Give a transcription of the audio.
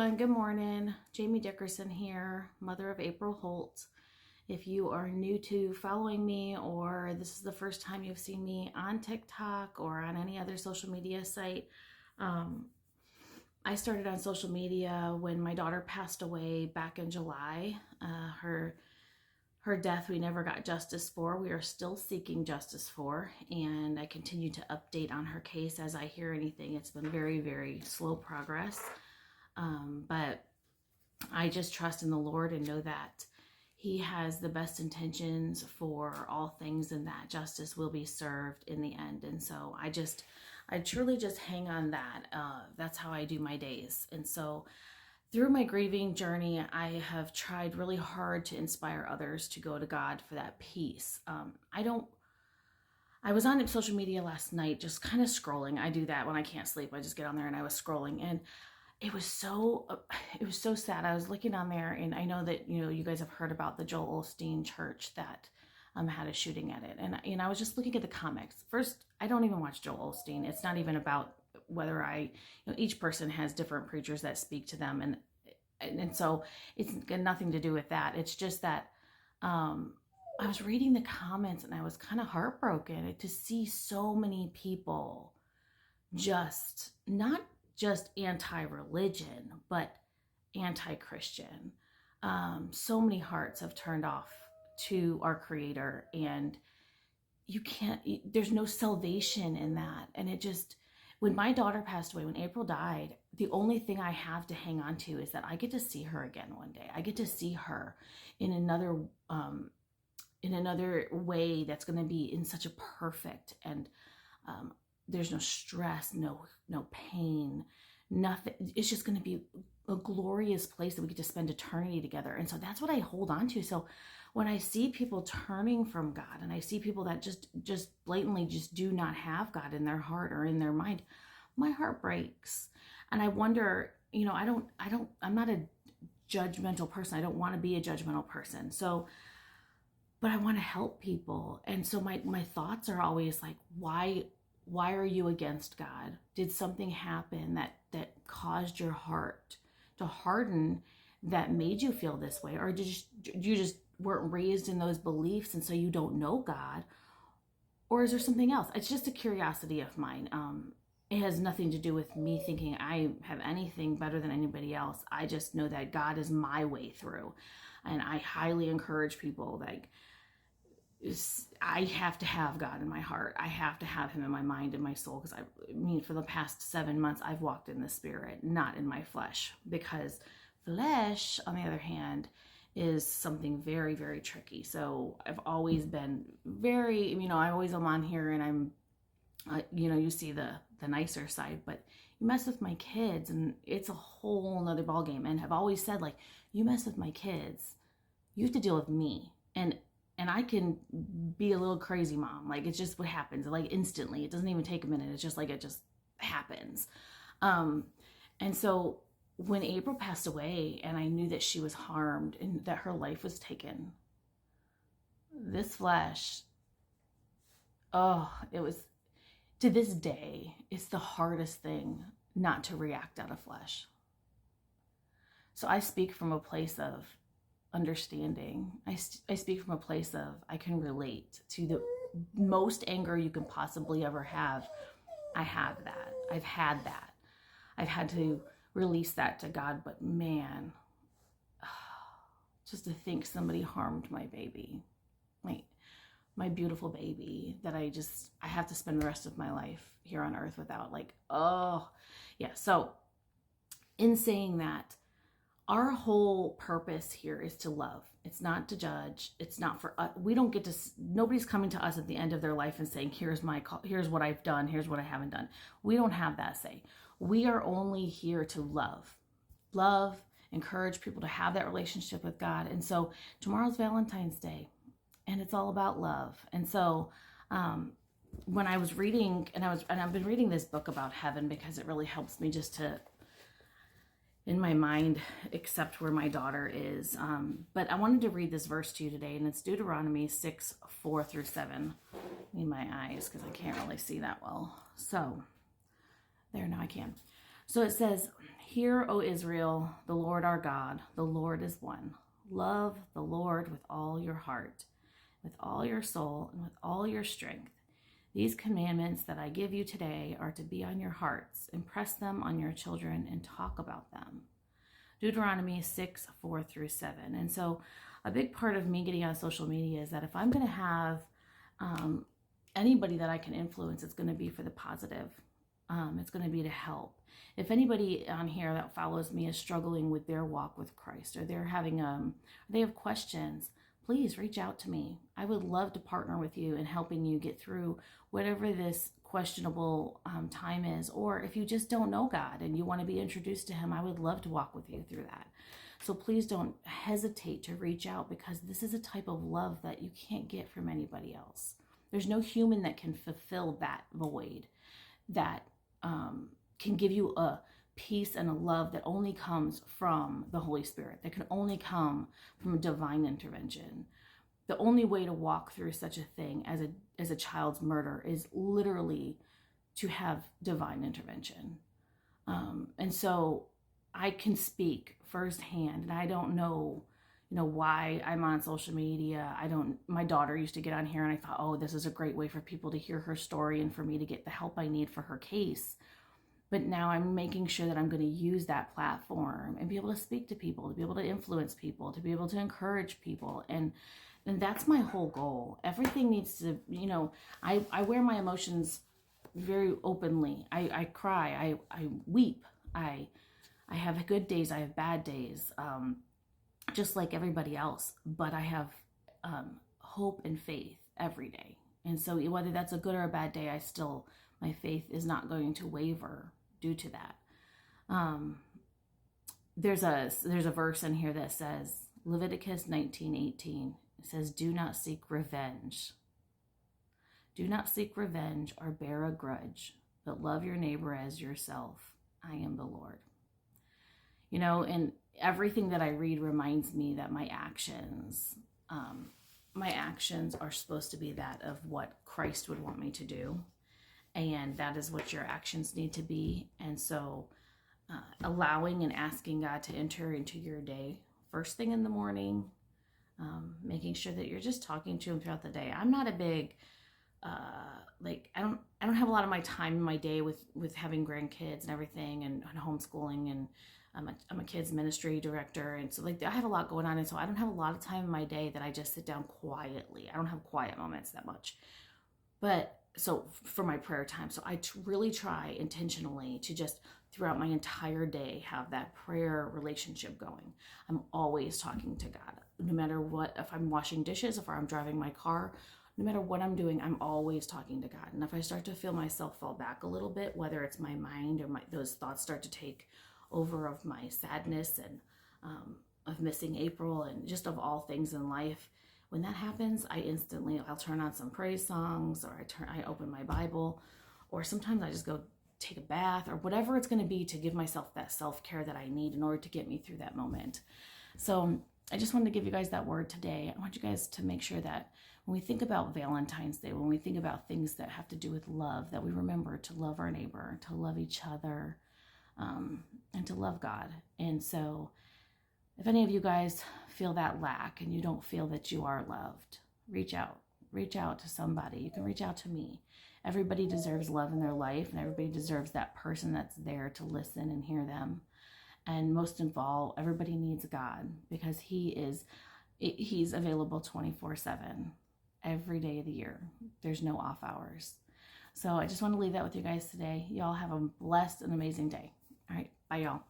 everyone. Good morning. Jamie Dickerson here, mother of April Holt. If you are new to following me, or this is the first time you've seen me on TikTok or on any other social media site, I started on social media when my daughter passed away back in July. Her death we never got justice for. We are still seeking justice for, and I continue to update on her case as I hear anything. It's been very, very slow progress. But I just trust in the Lord and know that He has the best intentions for all things, and that justice will be served in the end. And so I truly just hang on that. That's how I do my days. And so through my grieving journey, I have tried really hard to inspire others to go to God for that peace. I was on social media last night, just kind of scrolling. I do that when I can't sleep. I just get on there and I was scrolling, and it was so sad. I was looking on there, and I know that you guys have heard about the Joel Osteen church that had a shooting at it, and I was just looking at the comments. First, I don't even watch Joel Osteen. It's not even about whether each person has different preachers that speak to them, and so it's got nothing to do with that. It's just that I was reading the comments, and I was kind of heartbroken to see so many people just not just anti-religion, but anti-Christian. So many hearts have turned off to our Creator, and there's no salvation in that. And when my daughter passed away, when April died, the only thing I have to hang on to is that I get to see her again one day. I get to see her in another way that's going to be in such a perfect, and there's no stress, no pain, nothing. It's just going to be a glorious place that we get to spend eternity together. And so that's what I hold on to. So when I see people turning from God, and I see people that just blatantly just do not have God in their heart or in their mind, my heart breaks. And I wonder, I'm not a judgmental person. I don't want to be a judgmental person. So, but I want to help people. And so my thoughts are always like, why are you against God? Did something happen that caused your heart to harden, that made you feel this way? Or did you just weren't raised in those beliefs, and so you don't know God? Or is there something else? It's just a curiosity of mine. It has nothing to do with me thinking I have anything better than anybody else. I just know that God is my way through. And I highly encourage people that I have to have God in my heart. I have to have Him in my mind and my soul, because for the past 7 months, I've walked in the Spirit, not in my flesh, because flesh, on the other hand, is something very, very tricky. So I've always been very, I always am on here, and I'm, you see the nicer side, but you mess with my kids, and it's a whole nother ballgame. And I've always said, like, you mess with my kids, you have to deal with me. And I can be a little crazy mom. Like, it's just what happens, like, instantly. It doesn't even take a minute. It's just like, it just happens. And so when April passed away, and I knew that she was harmed and that her life was taken, this flesh, it was, to this day, it's the hardest thing not to react out of flesh. So I speak from a place of understanding. I speak from a place of, I can relate to the most anger you can possibly ever have. I have that. I've had that. I've had to release that to God. But man, just to think somebody harmed my baby, my beautiful baby, that I have to spend the rest of my life here on earth without. So in saying that, our whole purpose here is to love. It's not to judge. It's not for us. We don't get to, nobody's coming to us at the end of their life and saying, here's what I've done, here's what I haven't done. We don't have that say. We are only here to love, encourage people to have that relationship with God. And so tomorrow's Valentine's Day, and it's all about love. And so when I was reading, and I've been reading this book about heaven, because it really helps me just to, in my mind, accept where my daughter is. But I wanted to read this verse to you today, and it's Deuteronomy 6:4-7. I need my eyes because I can't really see that well. So there, now I can. So it says, "Hear, O Israel, the Lord our God, the Lord is one. Love the Lord with all your heart, with all your soul, and with all your strength. These commandments that I give you today are to be on your hearts. Impress them on your children and talk about them." Deuteronomy 6:4-7. And so a big part of me getting on social media is that if I'm going to have anybody that I can influence, it's going to be for the positive. It's going to be to help. If anybody on here that follows me is struggling with their walk with Christ, or they're having they have questions, please reach out to me. I would love to partner with you in helping you get through whatever this questionable time is. Or if you just don't know God and you want to be introduced to him, I would love to walk with you through that. So please don't hesitate to reach out, because this is a type of love that you can't get from anybody else. There's no human that can fulfill that void, that can give you a peace and a love that only comes from the Holy Spirit, that can only come from a divine intervention. The only way to walk through such a thing as a child's murder is literally to have divine intervention. And so I can speak firsthand, and I don't know, why I'm on social media. My daughter used to get on here, and I thought, oh, this is a great way for people to hear her story and for me to get the help I need for her case. But now I'm making sure that I'm going to use that platform and be able to speak to people, to be able to influence people, to be able to encourage people. And that's my whole goal. Everything needs to, I wear my emotions very openly. I cry, I weep, I have good days, I have bad days, just like everybody else. But I have hope and faith every day. And so whether that's a good or a bad day, my faith is not going to waver due to that. There's a verse in here that says, Leviticus 19:18. It says, "Do not seek revenge. Do not seek revenge or bear a grudge, but love your neighbor as yourself. I am the Lord." And everything that I read reminds me that my actions are supposed to be that of what Christ would want me to do. And that is what your actions need to be. And so allowing and asking God to enter into your day first thing in the morning, making sure that you're just talking to him throughout the day. I'm not a big, I don't have a lot of my time in my day with having grandkids and everything, and homeschooling, and I'm a kids ministry director. And so I have a lot going on. And so I don't have a lot of time in my day that I just sit down quietly. I don't have quiet moments that much. But so for my prayer time, so I really try intentionally to just throughout my entire day have that prayer relationship going. I'm always talking to God, no matter what. If I'm washing dishes, if I'm driving my car, no matter what I'm doing, I'm always talking to God. And if I start to feel myself fall back a little bit, whether it's my mind or those thoughts start to take over of my sadness and of missing April and just of all things in life, when that happens, I'll turn on some praise songs, or I open my Bible, or sometimes I just go take a bath, or whatever it's going to be to give myself that self-care that I need in order to get me through that moment. So I just wanted to give you guys that word today. I want you guys to make sure that when we think about Valentine's Day, when we think about things that have to do with love, that we remember to love our neighbor, to love each other, and to love God. And so if any of you guys feel that lack and you don't feel that you are loved, reach out to somebody. You can reach out to me. Everybody deserves love in their life, and everybody deserves that person that's there to listen and hear them. And most of all, everybody needs God, because he's available 24/7 every day of the year. There's no off hours. So I just want to leave that with you guys today. Y'all have a blessed and amazing day. All right. Bye, y'all.